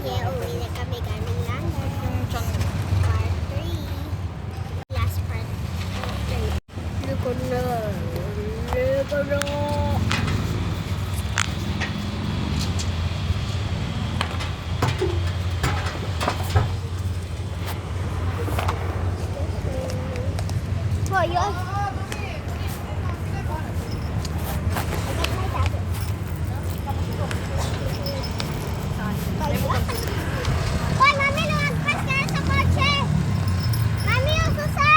Yeah, uwi na kami galing London. Part 3. Last part. Look on the... Look on the... Boy, yun. Hoy, Mami, lumagpas ka na sa kotse! Mami, yung susi!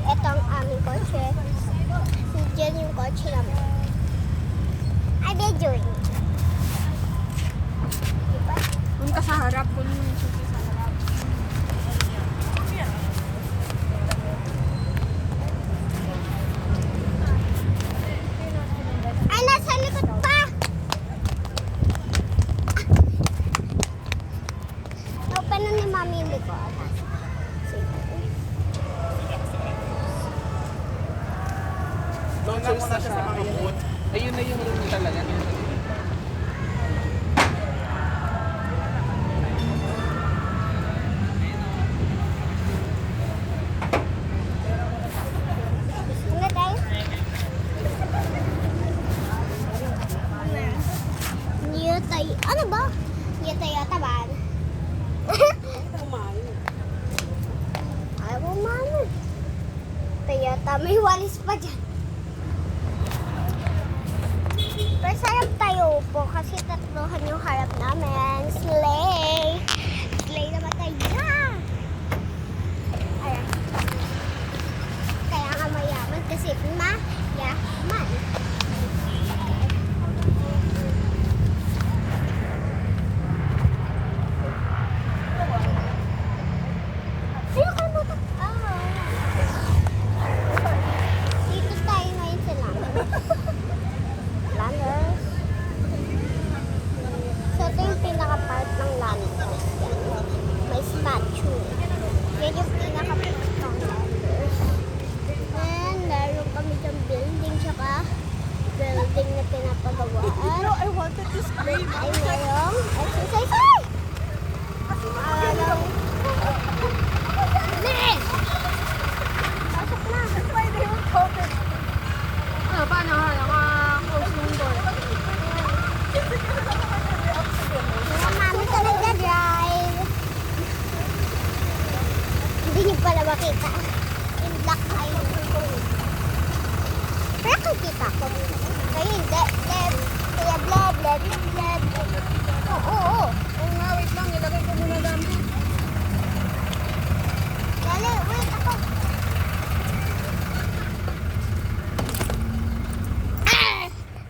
Ito ang aming kotse. Diyan yung kotse namin. Ay, videoing. Diba? Doon ka sa harap, kunin mo yung susi sa harap. Ay, nasa likod pa! Open na ni Mami yung likod. Doon na muna siya sa mga booth. Ayun na yung room talaga. Ano tayo? New Toyota. Ano ba? New Toyota ba? Ayaw mo mano. Toyota. May walis pa dyan. Pero sarap tayo po kasi tatlohan yung harap namin. Slay! Slay naman tayo. Ayan. Kaya nga mayaman kasi mayaman. Ayun ka mo. Dito tayo ngayon sa Landers. Landers. So, ito yung pinaka-part ng Landers. Yan. May statue. Yan yung pinaka-part ng Landers. And, meron kami dyan building, tsaka building na pinapagawaan. No, I wanted to scream. Ay, mayroong exercise. Ay! Alam. Bilis! Pasok na. Why they were covered? Ano, paano? Naka-close yung door. Mga mami ka nagda-drive. Hindi niyo pala makita. Yung black eye. Pero nakikita ko. Kayo hindi. Kaya blab, blab, blab. Oo. Oo nga, wait lang. Ilagay ko muna gamit. Dali, wait ako. Ah!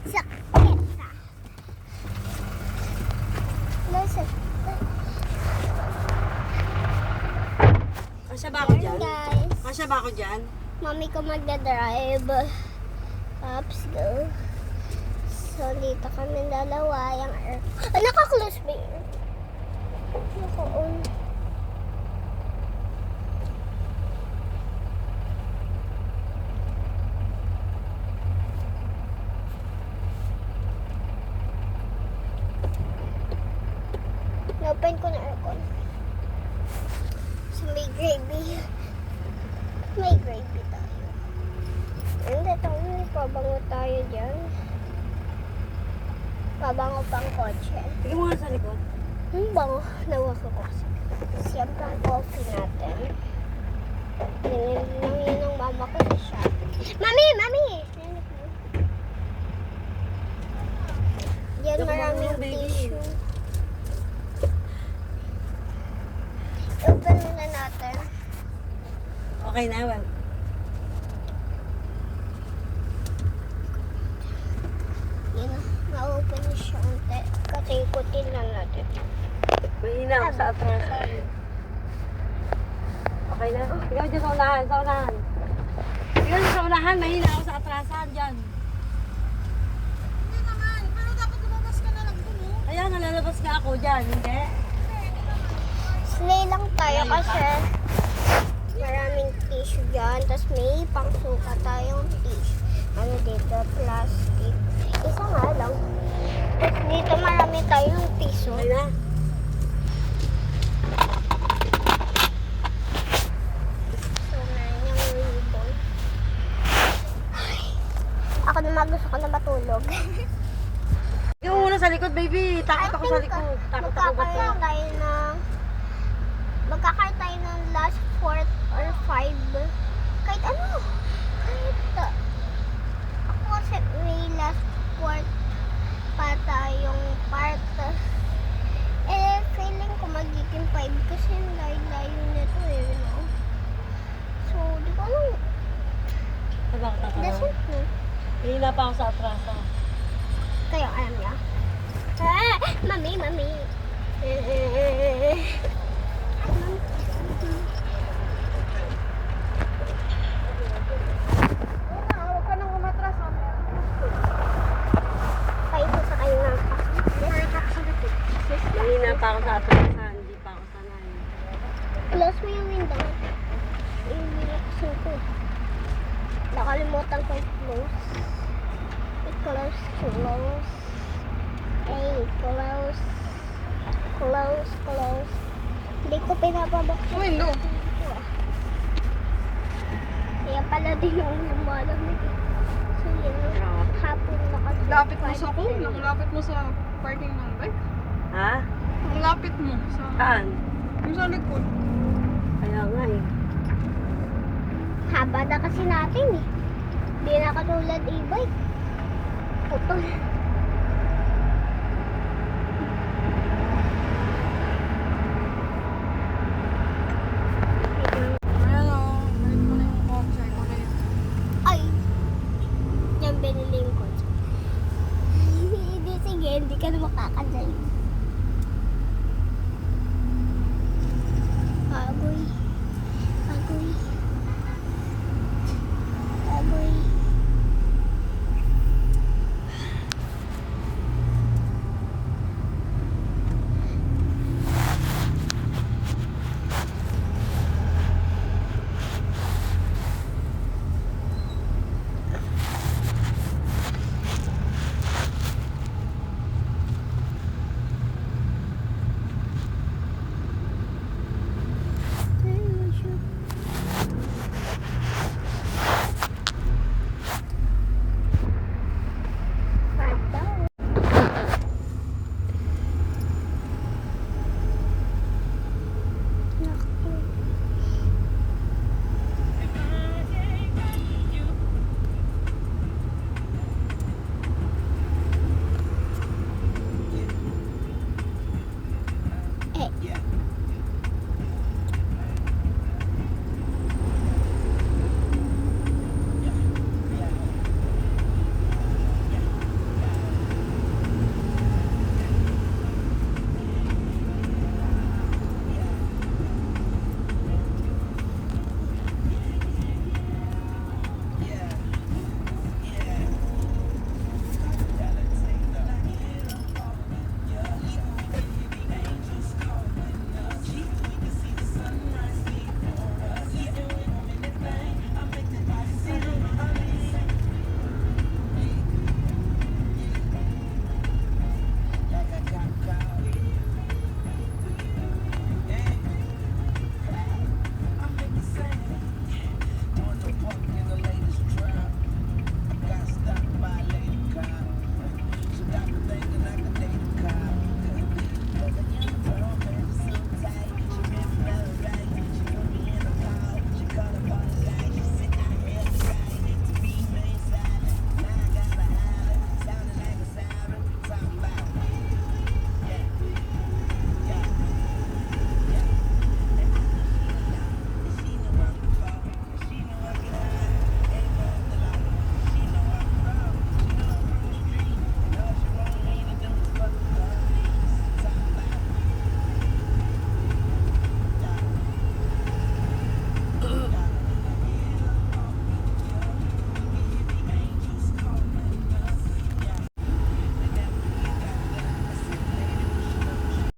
Sakit ka. Listen. Kasya ba ako Ayan, dyan? guys. Kasya ba ako dyan? Mami ko magdadrive. Let's go. So, dito kami dalawa. Yung air. Ah, naka-close ba yun? Naka-on. Na-open ko na aircon. So, may gravy. May gravy tayo. Hindi tayo. Pabango tayo dyan. Pabango pang kotse. Tingin mo nga sa likod. Bango. Nawa ko kasi. Siyempre ang coffee natin. Binili lang yun ng mama ko sa shop. Mami! Mami! Diyan maraming tissue. Open muna natin. Okay na, well. Yun na. Ma-open na siya unti. Kasi ikutin lang natin. Mahina ako sa atrasan. Okay na? Ikaw dyan sa unahan, sa unahan. Ikaw dyan sa unahan, mahina ako sa atrasan dyan. Hindi naman, pero dapat lumabas ka na lang dun, oh. Kaya nga lalabas ka ako dyan, hindi? Slay lang tayo kasi maraming tissue dyan. dyan. Tapos may pangsuka tayong ano dito, plastic. Isa nga lang. Tapos dito marami tayong piso. Ay na. So, meron yung ribbon. Ay, ako naman gusto ko na matulog. Ikaw muna sa likod, baby. Takot ako sa likod. Takot ako ba ito? Magkakaroon tayo ng last 4 or 5. Kahit ano. Kahit ako kasi may last 4 pa tayong part. Eh, feeling ko magiging 5 kasi yung layo nito eh, you know. So, di ko alam. Bakit ako? Doesn't know. Hihila pa ako sa atrasa. Kayo, alam niya? Mami, mami. Huwag ka nang umatras. Kayo sa kayo nga pa. Hihila pa ako sa atrasa. Hindi pa ako sanay. Close mo yung window. I-relaxin ko. Nakalimutan ko i-close. I-close, close. Ay, close. Close, close. Hindi ko pinapabuksan. Uy, no. Kaya pala din yung lumalamig. So, yun. Hapon nakasuot. Lapit mo sa lapit mo sa parking ng bike. Ha? Ang lapit mo sa... Saan? Yung sa likod. Kaya nga eh. Haba na kasi natin eh. Hindi na katulad e-bike. Putol.